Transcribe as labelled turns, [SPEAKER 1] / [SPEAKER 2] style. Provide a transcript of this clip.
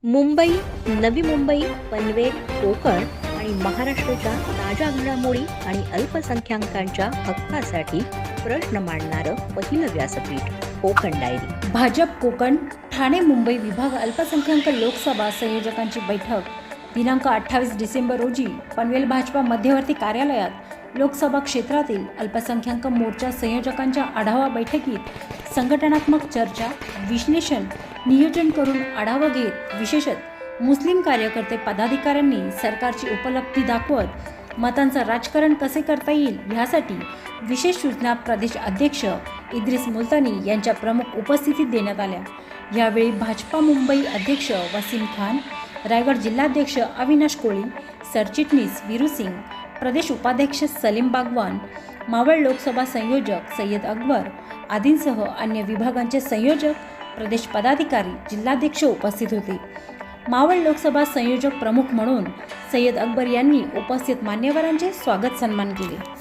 [SPEAKER 1] मुंबई, नवी मुंबई, पनवेल, कोकण आणि महाराष्ट्राच्या ताज्या घडामोडी आणि अल्पसंख्याकांच्या हक्कासाठी प्रश्न मांडणारं पहिलं व्यासपीठ कोकण डायरी.
[SPEAKER 2] भाजप कोकण ठाणे मुंबई विभाग अल्पसंख्याक लोकसभा संयोजकांची बैठक दिनांक 28 डिसेंबर रोजी पनवेल भाजपा मध्यवर्ती कार्यालयात लोकसभा क्षेत्रातील अल्पसंख्याक मोर्चा संयोजकांच्या आढावा बैठकीत संघटनात्मक चर्चा, विश्लेषण, नियोजन करून आढावा घेत विशेषतः मुस्लिम कार्यकर्ते पदाधिकाऱ्यांनी सरकारची उपलब्धी दाखवत मतांचं राजकारण कसे करता येईल यासाठी विशेष सूचना प्रदेश अध्यक्ष इद्रिस मुलतानी यांच्या प्रमुख उपस्थितीत देण्यात आल्या. यावेळी भाजपा मुंबई अध्यक्ष वसीम खान, रायगड जिल्हाध्यक्ष अविनाश कोळी, सरचिटणीस वीरू सिंग, प्रदेश उपाध्यक्ष सलीम बागवान, मावळ लोकसभा संयोजक सय्यद अकबर आदींसह अन्य विभागांचे संयोजक, प्रदेश पदाधिकारी, जिल्हाध्यक्ष उपस्थित होते. मावळ लोकसभा संयोजक प्रमुख म्हणून सय्यद अकबर यांनी उपस्थित मान्यवरांचे स्वागत सन्मान केले.